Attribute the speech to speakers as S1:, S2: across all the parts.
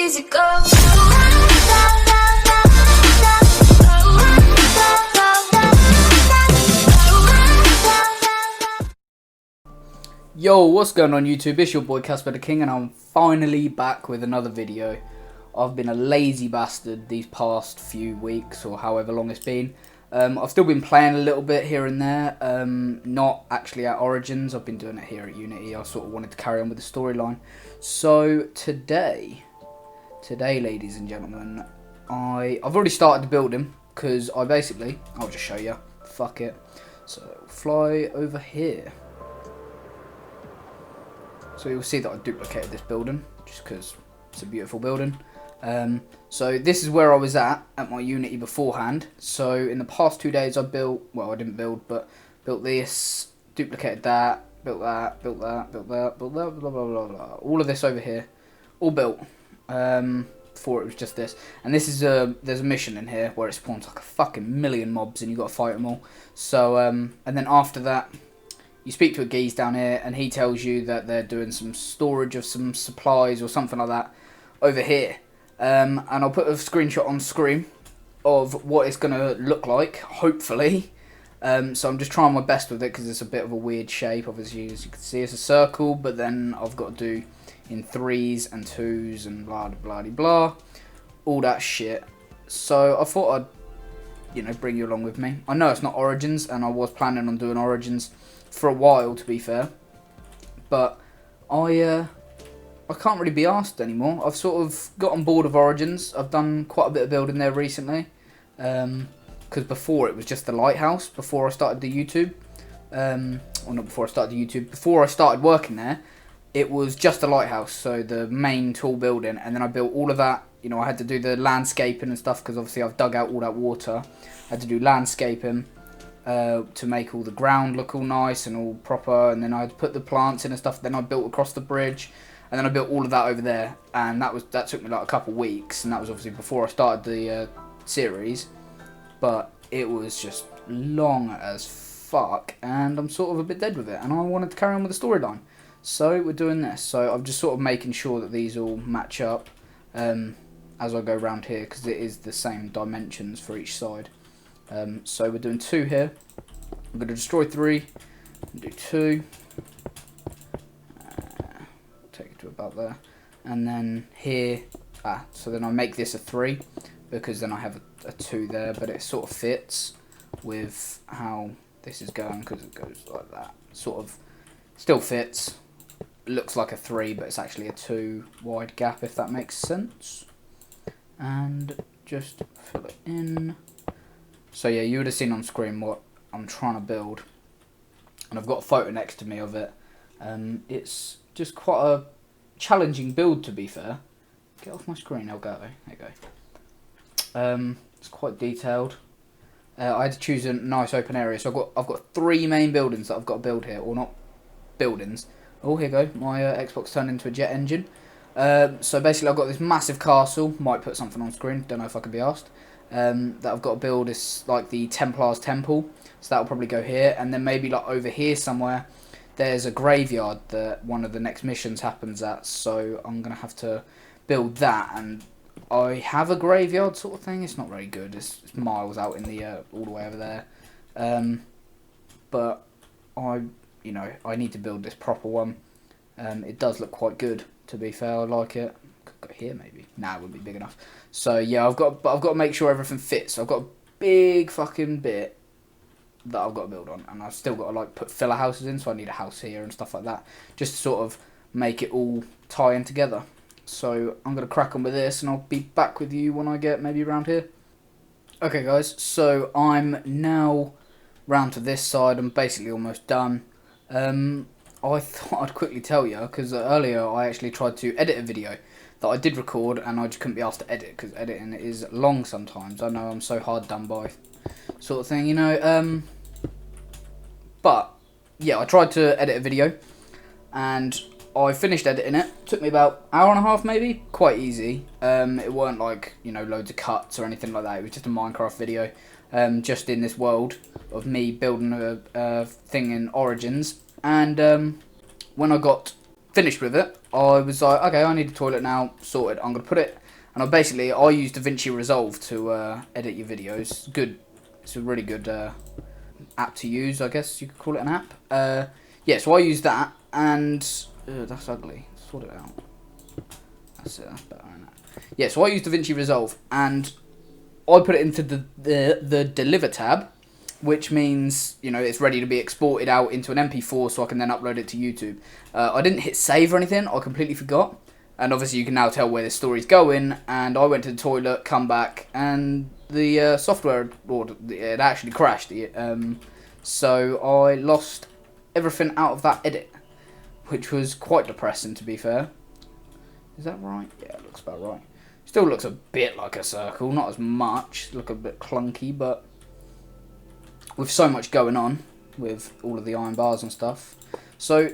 S1: easy go.
S2: Yo, what's going on YouTube? It's your boy Caspa the King and I'm finally back with another video. I've been a lazy bastard these past few weeks or however long it's been. I've still been playing a little bit here and there, not actually at Origins. I've been doing it here at Unity. I sort of wanted to carry on with the storyline. So today ladies and gentlemen, I've already started the building because I'll just show you, fuck it. So fly over here. So you'll see that I duplicated this building just because it's a beautiful building. So this is where I was at my Unity beforehand. So in the past 2 days I built, well I didn't build, but built this, duplicated that, built that, built that, built that, built that, blah blah blah blah. All of this over here, all built. Before it was just this. And this is there's a mission in here where it spawns like a fucking million mobs and you got to fight them all. So and then after that, you speak to a geese down here and he tells you that they're doing some storage of some supplies or something like that over here. And I'll put a screenshot on screen of what it's going to look like, hopefully. So I'm just trying my best with it because it's a bit of a weird shape. Obviously, as you can see, it's a circle, but then I've got to do in 3s and 2s and blah, blah, blah, blah. All that shit. So I thought I'd, bring you along with me. I know it's not Origins, and I was planning on doing Origins for a while, to be fair, but I can't really be asked anymore. I've sort of got on board of Origins. I've done quite a bit of building there recently, because before it was just the lighthouse. Before I started the YouTube, or not before I started the YouTube, before I started working there, it was just a lighthouse. So the main tall building, and then I built all of that. I had to do the landscaping and stuff because obviously I've dug out all that water. I had to do landscaping. To make all the ground look all nice and all proper, and then I'd put the plants in and stuff. Then I built across the bridge, and then I built all of that over there, and that took me like a couple weeks, and that was obviously before I started the series, but it was just long as fuck, and I'm sort of a bit dead with it, and I wanted to carry on with the storyline, so we're doing this. So I'm just sort of making sure that these all match up as I go around here, because it is the same dimensions for each side. So we're doing 2 here. I'm going to destroy 3, do 2, take it to about there, and then here, so then I make this a 3, because then I have a 2 there, but it sort of fits with how this is going, because it goes like that, sort of, still fits, looks like a 3, but it's actually a 2 wide gap, if that makes sense, and just fill it in. So yeah, you would have seen on screen what I'm trying to build, and I've got a photo next to me of it. It's just quite a challenging build, to be fair. Get off my screen, Elgato. There you go. It's quite detailed. I had to choose a nice open area, so I've got 3 main buildings that I've got to build here, or not buildings. Oh, here you go. My Xbox turned into a jet engine. So basically, I've got this massive castle. Might put something on screen. Don't know if I can be asked. That I've got to build is like the Templars temple, so that'll probably go here, and then maybe like over here somewhere there's a graveyard that one of the next missions happens at, so I'm gonna have to build that. And I have a graveyard sort of thing. It's not very good, it's miles out in the all the way over there, but I need to build this proper one. It does look quite good, to be fair. I like it. Could go here maybe. Nah, it wouldn't be big enough. So yeah, I've got to make sure everything fits. I've got a big fucking bit that I've got to build on, and I've still got to like put filler houses in. So I need a house here and stuff like that, just to sort of make it all tie in together. So I'm gonna crack on with this, and I'll be back with you when I get maybe around here. Okay, guys. So I'm now round to this side. I'm basically almost done. I thought I'd quickly tell you, because earlier I actually tried to edit a video that I did record, and I just couldn't be asked to edit because editing is long sometimes. I know I'm so hard done by, sort of thing, but yeah, I tried to edit a video, and I finished editing it. Took me about an hour and a half, maybe. Quite easy. It weren't like loads of cuts or anything like that. It was just a Minecraft video, just in this world of me building a thing in Origins. And when I got finished with it, I was like, okay, I need a toilet now, sorted. I'm gonna put it, and I use DaVinci Resolve to edit your videos. Good, it's a really good app to use. I guess you could call it an app. Yeah, so I use that, and that's ugly. Sort it out. That's it. That's better, isn't it? Yeah, so I use DaVinci Resolve, and I put it into the Deliver tab, which means, you know, it's ready to be exported out into an MP4 so I can then upload it to YouTube. I didn't hit save or anything. I completely forgot. And obviously you can now tell where this story's going. And I went to the toilet, come back, and the software, it actually crashed. So I lost everything out of that edit, which was quite depressing, to be fair. Is that right? Yeah, it looks about right. Still looks a bit like a circle, not as much. Look a bit clunky, but with so much going on with all of the iron bars and stuff. So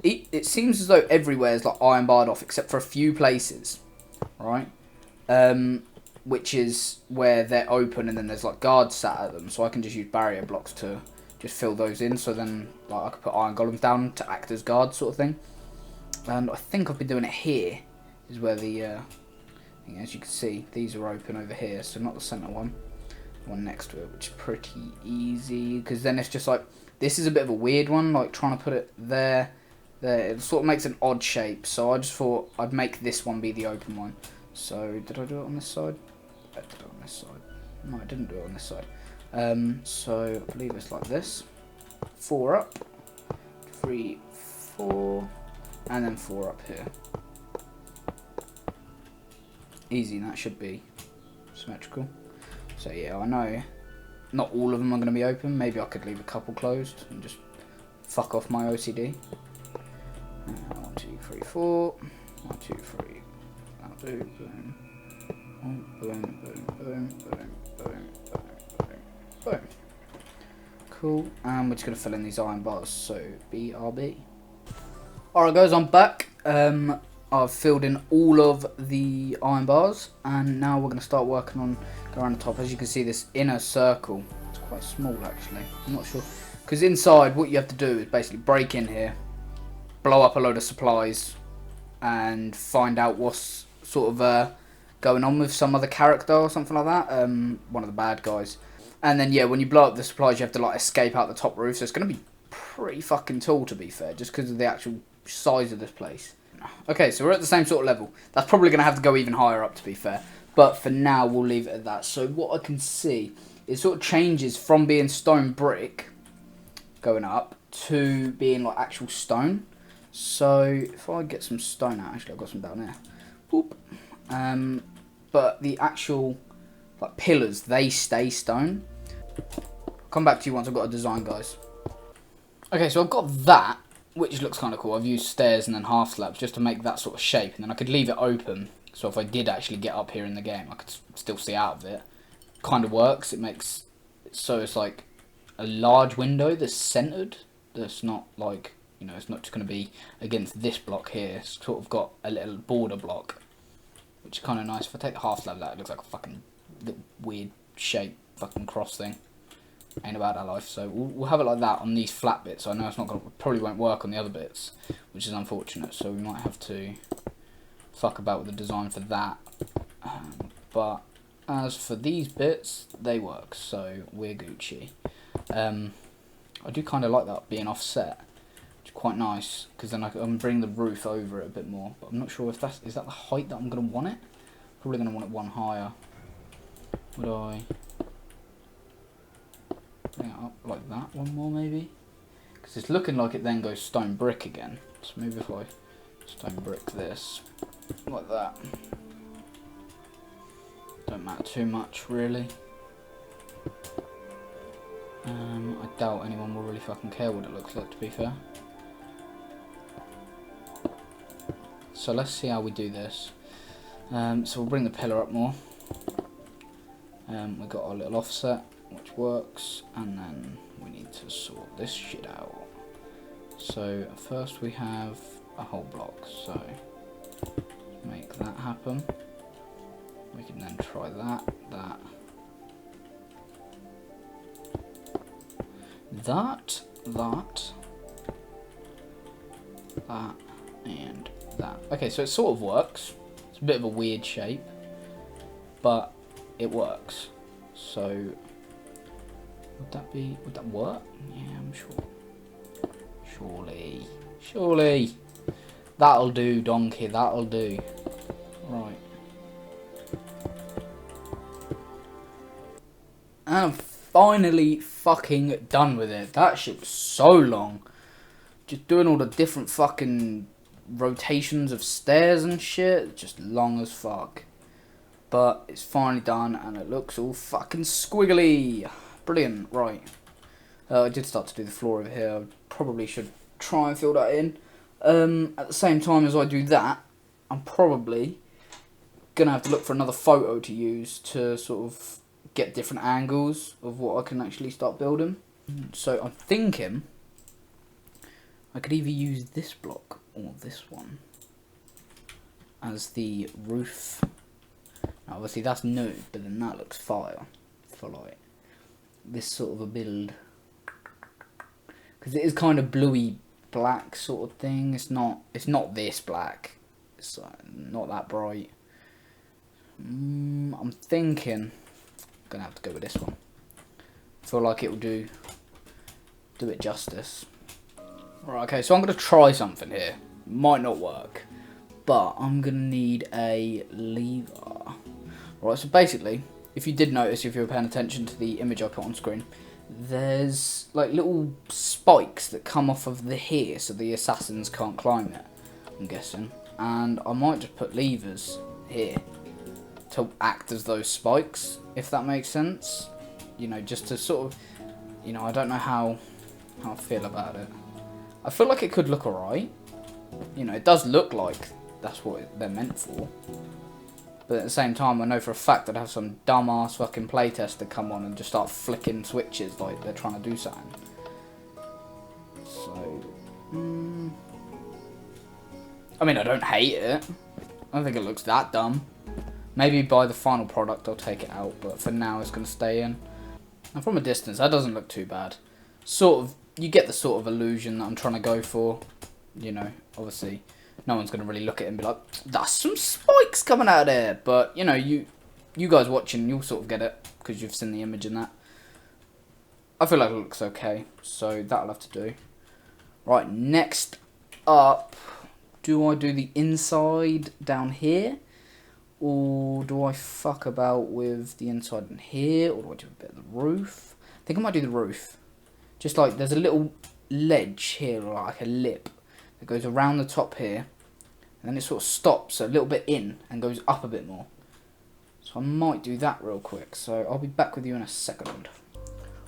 S2: it seems as though everywhere is like iron barred off except for a few places, right? Which is where they're open and then there's like guards sat at them. So I can just use barrier blocks to just fill those in. So then like I could put iron golems down to act as guards, sort of thing. And I think I've been doing it here. Is where the as you can see, these are open over here. So not the center one. One next to it, which is pretty easy, because then it's just like, this is a bit of a weird one, like trying to put it there, it sort of makes an odd shape, so I just thought I'd make this one be the open one. So did I do it on this side? I did it on this side. No, I didn't do it on this side. So I believe it's like this, 4 up, 3, 4, and then 4 up here. Easy, and that should be symmetrical. So yeah, I know not all of them are going to be open. Maybe I could leave a couple closed and just fuck off my OCD. 1, 2, 3, 4. 1, 2, 3. That'll do. Boom. Boom, boom, boom, boom, boom, boom, boom, boom. Cool. And we're just going to fill in these iron bars. So BRB. Alright guys, I'm back. I've filled in all of the iron bars, and now we're going to start working on going around the top. As you can see, this inner circle, it's quite small actually, I'm not sure, because inside what you have to do is basically break in here, blow up a load of supplies, and find out what's sort of going on with some other character or something like that, one of the bad guys. And then yeah, when you blow up the supplies, you have to like escape out the top roof, so it's going to be pretty fucking tall, to be fair, just because of the actual size of this place. Okay, so we're at the same sort of level. That's probably going to have to go even higher up, to be fair. But for now, we'll leave it at that. So what I can see, it sort of changes from being stone brick, going up, to being like actual stone. So if I get some stone out, actually I've got some down there. Boop. But the actual like pillars, they stay stone. I'll come back to you once I've got a design, guys. Okay, so I've got that, which looks kind of cool. I've used stairs and then half slabs just to make that sort of shape, and then I could leave it open, so if I did actually get up here in the game, I could still see out of it. Kind of works. It makes it so it's like a large window that's centered, that's not like, you know, it's not just going to be against this block here. It's sort of got a little border block, which is kind of nice. If I take the half slab out, it looks like a fucking weird shape, fucking cross thing. Ain't about that life. So we'll have it like that on these flat bits. I know it's not gonna, probably won't work on the other bits, which is unfortunate. So we might have to fuck about with the design for that. But as for these bits, they work. So we're Gucci. I do kind of like that being offset, which is quite nice, because then I can bring the roof over it a bit more. But I'm not sure if is that the height that I'm gonna want it. Probably gonna want it one higher. Would I? Bring it up like that one more maybe, because it's looking like it then goes stone brick again. So maybe if I stone brick this like that, don't matter too much really. I doubt anyone will really fucking care what it looks like, to be fair. So let's see how we do this. So we'll bring the pillar up more. We've got our little offset, which works, and then we need to sort this shit out. So first we have a whole block, so make that happen. We can then try that, and that. Okay, so it sort of works. It's a bit of a weird shape, but it works. So would that work? Yeah, I'm sure. Surely. That'll do, donkey, that'll do. Right. And I'm finally fucking done with it. That shit was so long. Just doing all the different fucking rotations of stairs and shit. Just long as fuck. But it's finally done and it looks all fucking squiggly. Brilliant, right. I did start to do the floor over here. I probably should try and fill that in. At the same time as I do that, I'm probably going to have to look for another photo to use to sort of get different angles of what I can actually start building. So I'm thinking I could either use this block or this one as the roof. Now obviously that's new, but then that looks fire for like this sort of a build. Because it is kind of bluey black sort of thing. It's not this black. It's not that bright. I'm thinking I'm gonna have to go with this one. I feel like it will do it justice. Right, okay, so I'm gonna try something here. Might not work, but I'm gonna need a lever. Right, so basically, if you did notice, if you were paying attention to the image I put on screen, there's like little spikes that come off of the here, so the assassins can't climb it, I'm guessing. And I might just put levers here to act as those spikes, if that makes sense. You know, just to sort of, you know, I don't know how I feel about it. I feel like it could look alright. You know, it does look like that's what they're meant for. But at the same time, I know for a fact that I have some dumbass fucking playtester come on and just start flicking switches like they're trying to do something. So, I mean, I don't hate it. I don't think it looks that dumb. Maybe by the final product I'll take it out, but for now it's going to stay in. And from a distance, that doesn't look too bad. Sort of, you get the sort of illusion that I'm trying to go for. You know, obviously, no one's going to really look at it and be like, that's some spikes coming out of there. But, you know, you guys watching, you'll sort of get it, because you've seen the image and that. I feel like it looks okay, so that'll have to do. Right, next up, do I do the inside down here? Or do I fuck about with the inside in here? Or do I do a bit of the roof? I think I might do the roof. Just like, there's a little ledge here, like a lip, that goes around the top here. And then it sort of stops a little bit in and goes up a bit more. So I might do that real quick. So I'll be back with you in a second.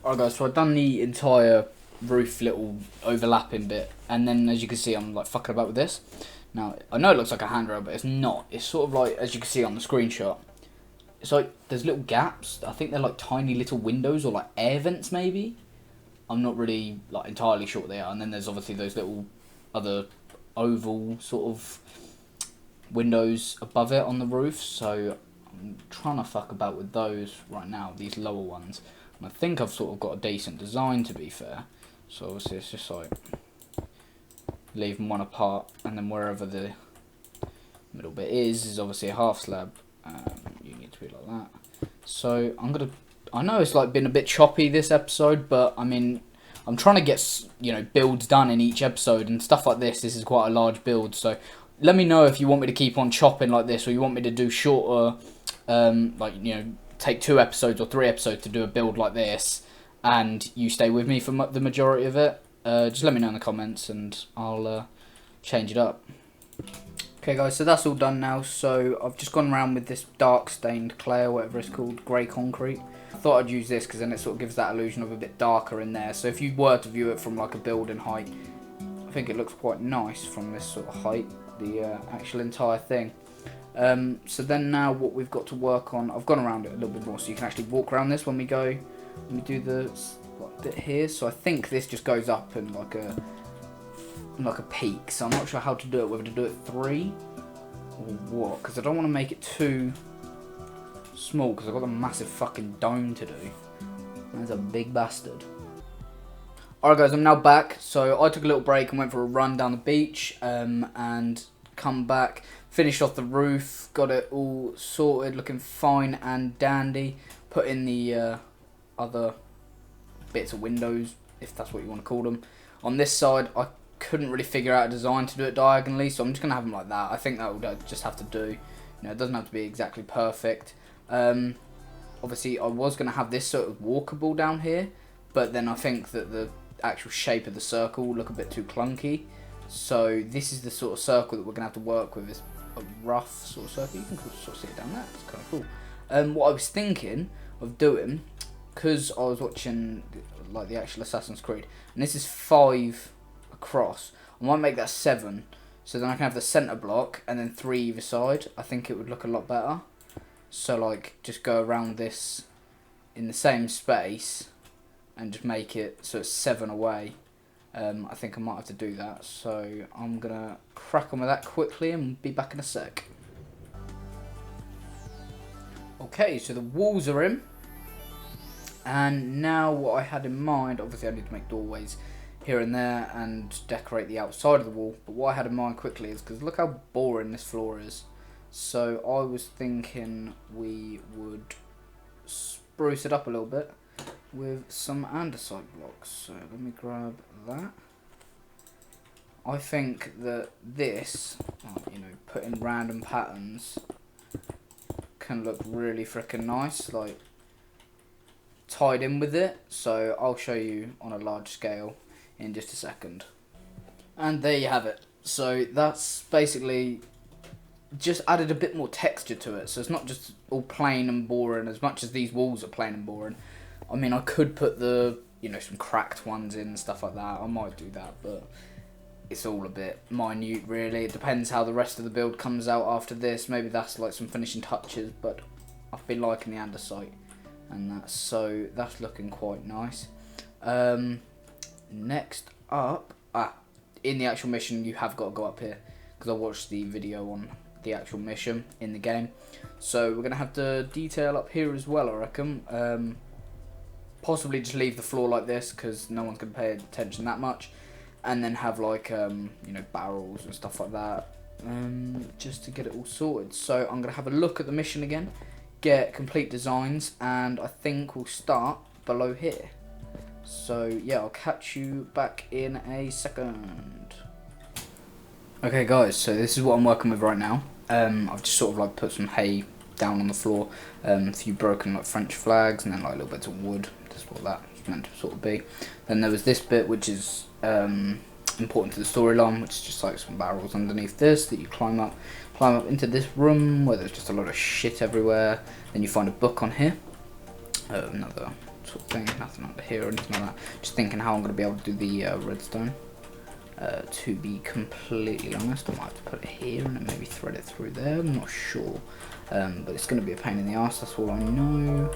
S2: Alright guys, so I've done the entire roof little overlapping bit. And then as you can see, I'm like fucking about with this. Now, I know it looks like a handrail, but it's not. It's sort of like, as you can see on the screenshot, it's like there's little gaps. I think they're like tiny little windows or like air vents maybe. I'm not really like entirely sure what they are. And then there's obviously those little other oval sort of windows above it on the roof. So I'm trying to fuck about with those right now, these lower ones. And I think I've sort of got a decent design, to be fair. So obviously it's just like leave them one apart, and then wherever the middle bit is obviously a half slab. You need to be like that. So I know it's like been a bit choppy this episode, but I mean, I'm trying to get, you know, builds done in each episode and stuff like this. This is quite a large build, so let me know if you want me to keep on chopping like this, or you want me to do shorter, like, you know, take 2 episodes or 3 episodes to do a build like this, and you stay with me for the majority of it. Just let me know in the comments and I'll change it up. Okay guys, so that's all done now. So I've just gone around with this dark stained clay or whatever it's called, grey concrete. I thought I'd use this because then it sort of gives that illusion of a bit darker in there. So if you were to view it from like a building height, I think it looks quite nice from this sort of height, the actual entire thing. So then now what we've got to work on, I've gone around it a little bit more so you can actually walk around this when we do the bit here. So I think this just goes up in like a peak. So I'm not sure how to do it, whether to do it 3 or what, because I don't want to make it too small because I've got a massive fucking dome to do. That's a big bastard. Alright guys, I'm now back. So I took a little break and went for a run down the beach and come back, finished off the roof, got it all sorted, looking fine and dandy. Put in the other bits of windows, if that's what you want to call them. On this side, I couldn't really figure out a design to do it diagonally, so I'm just going to have them like that. I think that would just have to do. It doesn't have to be exactly perfect. Obviously, I was going to have this sort of walkable down here, but then I think that the actual shape of the circle will look a bit too clunky. So this is the sort of circle that we're going to have to work with. It's a rough sort of circle. You can sort of see it down there. It's kind of cool. What I was thinking of doing, because I was watching like the actual Assassin's Creed, and this is 5 across, I might make that 7, so then I can have the centre block and then 3 either side. I think it would look a lot better. So like just go around this in the same space and just make it so it's 7 away. I think I might have to do that, so I'm gonna crack on with that quickly and be back in a sec. Okay, so the walls are in, and now what I had in mind, obviously I need to make doorways here and there and decorate the outside of the wall, but what I had in mind quickly is, because look how boring this floor is, so I was thinking we would spruce it up a little bit with some andesite blocks. So let me grab that. I think that this, putting random patterns can look really freaking nice, like tied in with it. So I'll show you on a large scale in just a second. And there you have it. So that's basically just added a bit more texture to it. So it's not just all plain and boring, as much as these walls are plain and boring. I mean, I could put the, some cracked ones in and stuff like that. I might do that, but it's all a bit minute, really. It depends how the rest of the build comes out after this. Maybe that's like some finishing touches, but I've been liking the andesite and that, so that's looking quite nice. Next up, in the actual mission, you have got to go up here, because I watched the video on the actual mission in the game. So we're going to have the detail up here as well, I reckon. Possibly just leave the floor like this, because no one's going to pay attention that much, and then have like barrels and stuff like that, just to get it all sorted. So I'm going to have a look at the mission again, get complete designs, and I think we'll start below here. So yeah, I'll catch you back in a second. Okay guys, so this is what I'm working with right now. I've just sort of like put some hay down on the floor, a few broken like French flags, and then like little bits of wood. That's what that's meant to sort of be. Then there was this bit which is important to the storyline, which is just like some barrels underneath this that you climb up into this room where there's just a lot of shit everywhere. Then you find a book on here, another sort of thing, nothing under here or anything like that. Just thinking how I'm going to be able to do the redstone. To be completely honest, I might have to put it here and then maybe thread it through there. I'm not sure, but it's going to be a pain in the arse. That's all I know.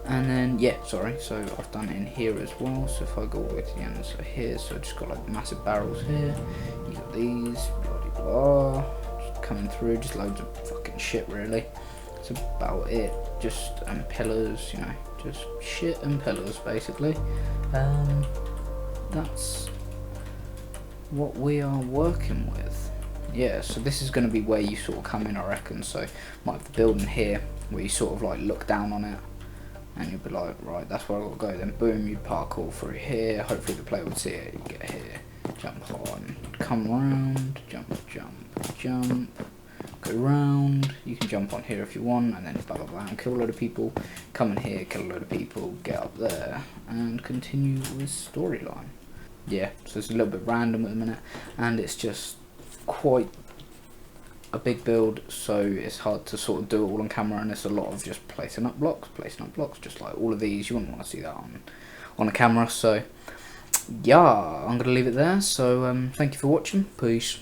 S2: And then yeah, sorry. So I've done it in here as well. So if I go all the way to the end, so here, so I've just got like massive barrels here. You got these, blah blah blah, just coming through, just loads of fucking shit really. That's about it. Just pillars, just shit and pillars basically. That's what we are working with. Yeah, so this is going to be where you sort of come in, I reckon. So might have the building here where you sort of like look down on it and you'll be like, right, that's where I've got to go. Then boom, you parkour through here. Hopefully the player would see it. You get here, jump on, come around, jump, go round. You can jump on here if you want, and then blah blah blah, and kill a load of people. Come in here, kill a load of people, get up there, and continue with storyline. Yeah, so it's a little bit random at the minute, and it's just quite a big build, so it's hard to sort of do it all on camera, and it's a lot of just placing up blocks, just like all of these. You wouldn't want to see that on a camera, so yeah, I'm going to leave it there. So thank you for watching, peace.